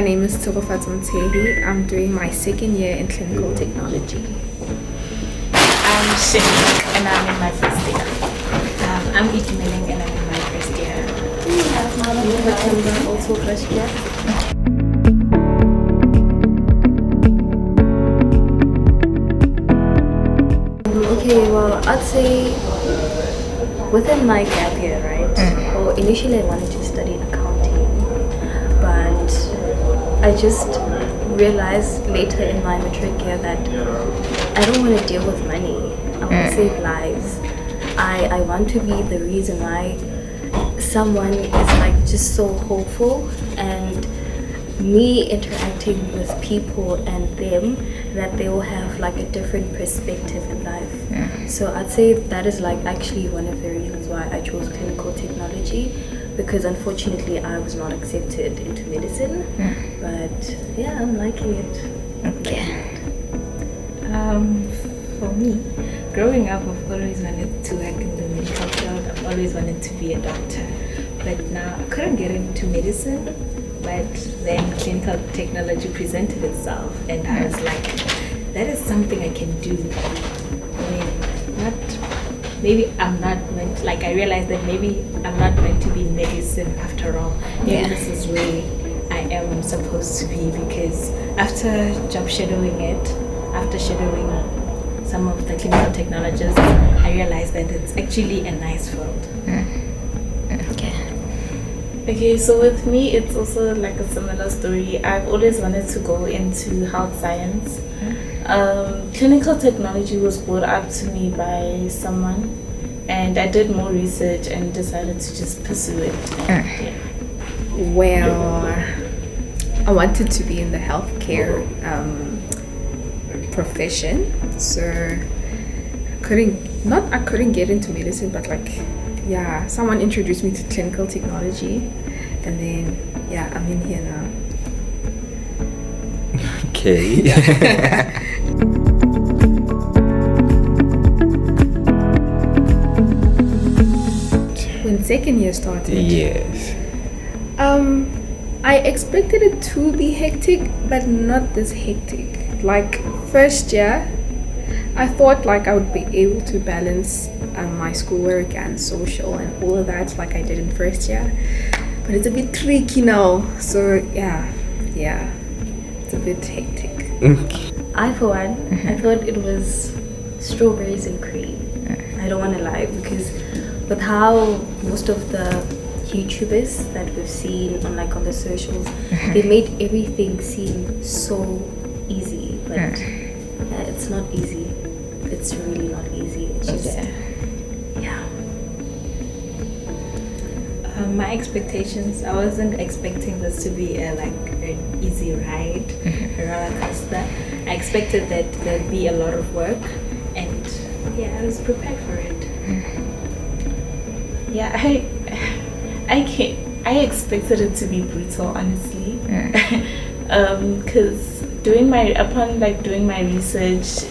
name is Tshwane. I'm doing my second year in clinical technology. I'm Shani and I'm in my first year. I'm Itumeling and I'm in my first year. I'm also first year. Okay, well, I'd say within my gap year, right? Well, initially I wanted to study accounting, but I just realized later in my matric year that I don't want to deal with money. I want to save lives. I want to be the reason why someone is like just so hopeful, and me interacting with people and them, that they will have like a different perspective in life. So I'd say that is like actually one of the reasons why I chose clinical technology, because unfortunately I was not accepted into medicine. But yeah, I'm liking it. Okay. For me, growing up, I've always wanted to work in the medical field. I've always wanted to be a doctor, but now I couldn't get into medicine. But then clinical technology presented itself, and I was like, that is something I can do. I mean, maybe I'm not meant, like I realized that maybe I'm not meant to be in medicine after all. Maybe this is where I am supposed to be, because after job shadowing after shadowing some of the clinical technologists, I realized that it's actually a nice field. Okay, so with me, it's also like a similar story. I've always wanted to go into health science. Clinical technology was brought up to me by someone, and I did more research and decided to just pursue it. Well, I wanted to be in the healthcare profession, so I couldn't get into medicine, but someone introduced me to clinical technology, and then I'm in here now. Okay. When second year started, Yes. I expected it to be hectic, but not this hectic. Like first year, I thought like I would be able to balance my schoolwork and social and all of that like I did in first year, but it's a bit tricky now. So yeah, it's a bit hectic. I, for one, I thought it was strawberries and cream. I don't want to lie, because with how most of the YouTubers that we've seen on the socials, they made everything seem so easy, but it's not easy. It's really not easy. It's just My expectations, I wasn't expecting this to be an easy ride, a roller coaster. I expected that there'd be a lot of work, and I was prepared for it. I expected it to be brutal, honestly. Because doing my research,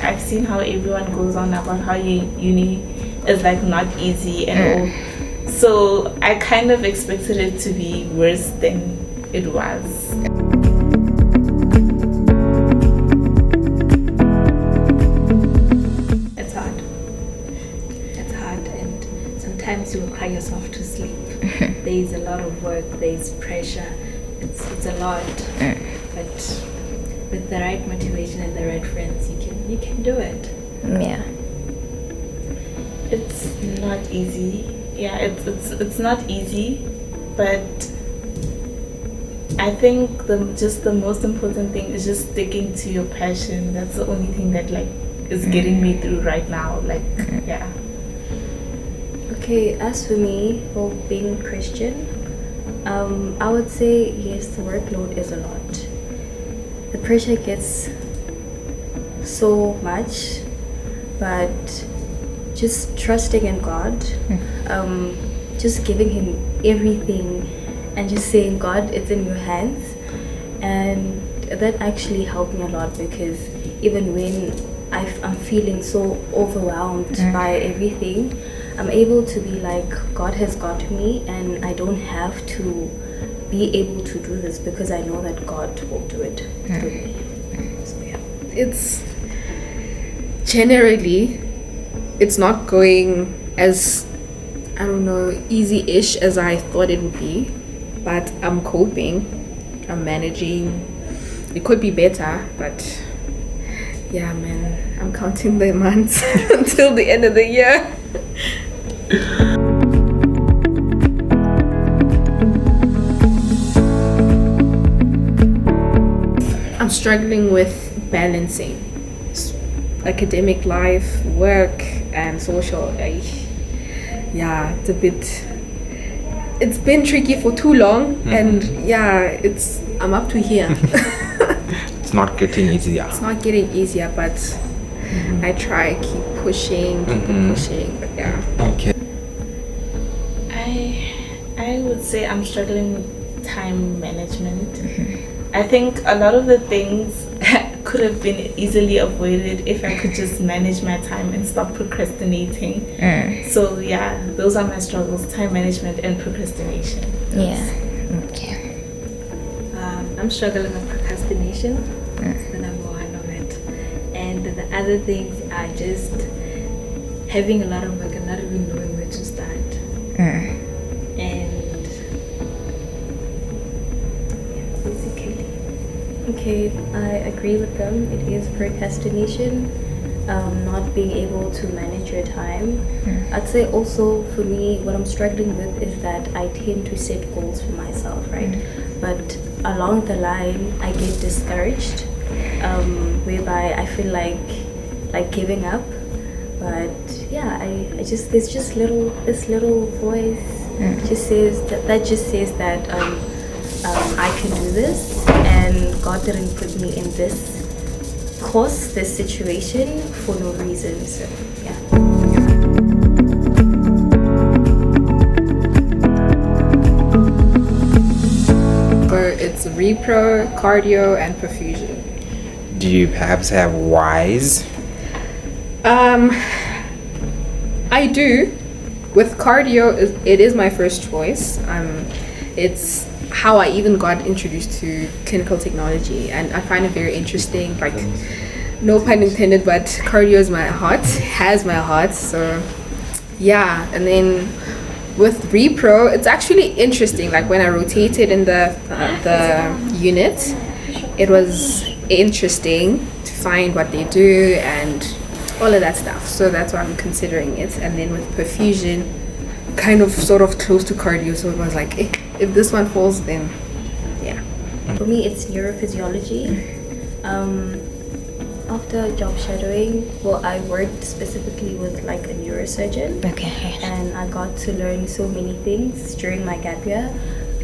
I've seen how everyone goes on about how uni is like not easy and all. So I kind of expected it to be worse than it was. It's hard, and sometimes you will cry yourself to sleep. There is a lot of work, there is pressure, it's a lot, but with the right motivation and the right friends, you can do it. Yeah. It's not easy. It's not easy, but I think the most important thing is just sticking to your passion. That's the only thing that is getting me through right now. Okay, as for me, well, being Christian, I would say yes, the workload is a lot. The pressure gets so much, but just trusting in God, just giving Him everything, and just saying, God, it's in your hands. And that actually helped me a lot, because even when I'm feeling so overwhelmed by everything, I'm able to be like, God has got me, and I don't have to be able to do this because I know that God will do it through me. So yeah. It's generally, it's not going as, I don't know, easy-ish as I thought it would be, but I'm coping, I'm managing. It could be better, but yeah, man, I'm counting the months until the end of the year. I'm struggling with balancing academic life, work, and social. Yeah, it's been tricky for too long, and yeah, I'm up to here. It's not getting easier. It's not getting easier, but I try, keep pushing, but yeah. Okay. I would say I'm struggling with time management. I think a lot of the things could have been easily avoided if I could just manage my time and stop procrastinating. So yeah, those are my struggles: time management and procrastination. Yeah. Okay. I'm struggling with procrastination. That's the number one of it. And the other things are just having a lot of work and not even knowing where to start. And yeah, basically. Okay, I agree with them. It is procrastination, not being able to manage your time. I'd say also for me, what I'm struggling with is that I tend to set goals for myself, right? But along the line, I get discouraged, whereby I feel like giving up. But yeah, I just there's just this little voice just says that I can do this, and God didn't put me in this course, this situation for no reason. So yeah. It's repro, cardio, and perfusion. Do you perhaps have whys? I do. With cardio, it is my first choice. It's how I even got introduced to clinical technology, and I find it very interesting. Like, no pun intended, but cardio is has my heart. So yeah, and then with repro, it's actually interesting. Like when I rotated in the unit, it was interesting to find what they do and all of that stuff. So that's why I'm considering it. And then with perfusion, kind of sort of close to cardio, so it was like, if this one falls, then yeah. For me, it's neurophysiology. After job shadowing, well, I worked specifically with like a neurosurgeon. Okay. And I got to learn so many things during my gap year.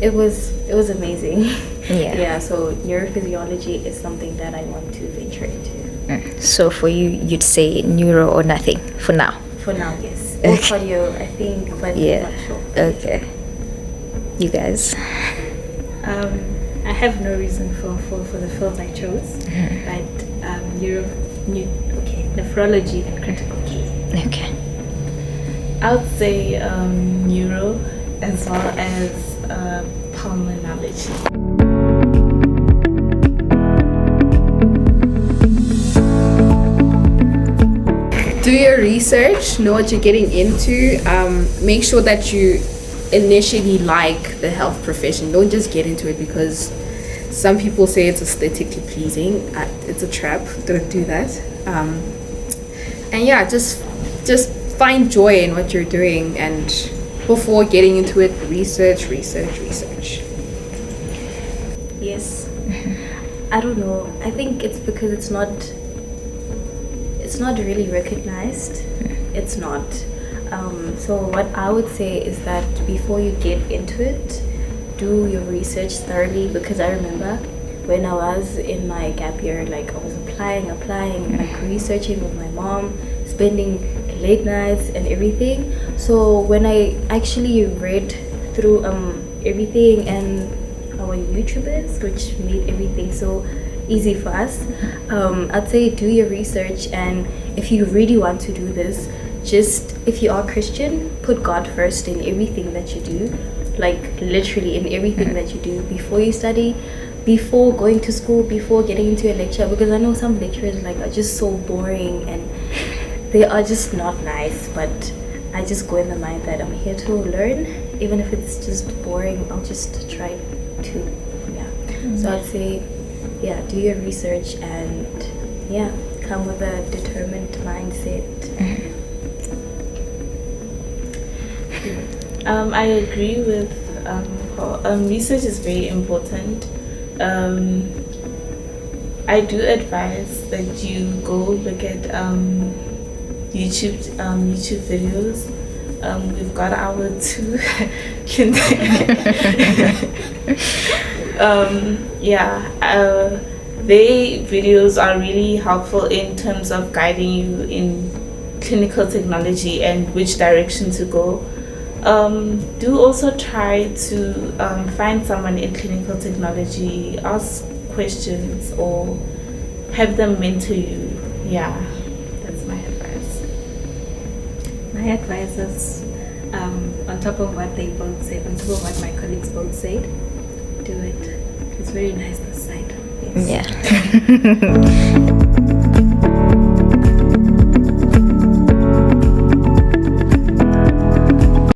It was amazing. Yeah. Yeah, so neurophysiology is something that I want to venture into. So for you, you'd say neuro or nothing for now? For now, yes. Or cardio, I think, but Yeah. not sure. Okay. You guys? I have no reason for the field I chose, but nephrology and critical care. Okay. I would say neuro as well as pulmonology. Do your research, know what you're getting into. Make sure that you initially like the health profession. Don't just get into it because some people say it's aesthetically pleasing. It's a trap. Don't do that. And yeah, just find joy in what you're doing, and before getting into it, research. Yes. I don't know. I think it's because it's not really recognized. It's not. So what I would say is that before you get into it, do your research thoroughly, because I remember when I was in my gap year, like I was applying, like researching with my mom, spending late nights and everything. So when I actually read through everything and our YouTubers, which made everything so easy for us, I'd say do your research, and if you really want to do this, just if you are Christian, put God first in everything that you do. like literally in everything that you do before you study, before going to school, before getting into a lecture. Because I know some lecturers like are just so boring and they are just not nice. But I just go in the mind that I'm here to learn, even if it's just boring. I'll just try to, yeah. So I'd say, yeah, do your research and yeah, come with a determined mindset. I agree with research is very important. I do advise that you go look at YouTube videos. We've got our two. Their videos are really helpful in terms of guiding you in clinical technology and which direction to go. Do also try to find someone in clinical technology, ask questions, or have them mentor you. Yeah, that's my advice. My advice is, on top of what they both said, on top of what my colleagues both said, do it. It's very nice this side. Yes. Yeah.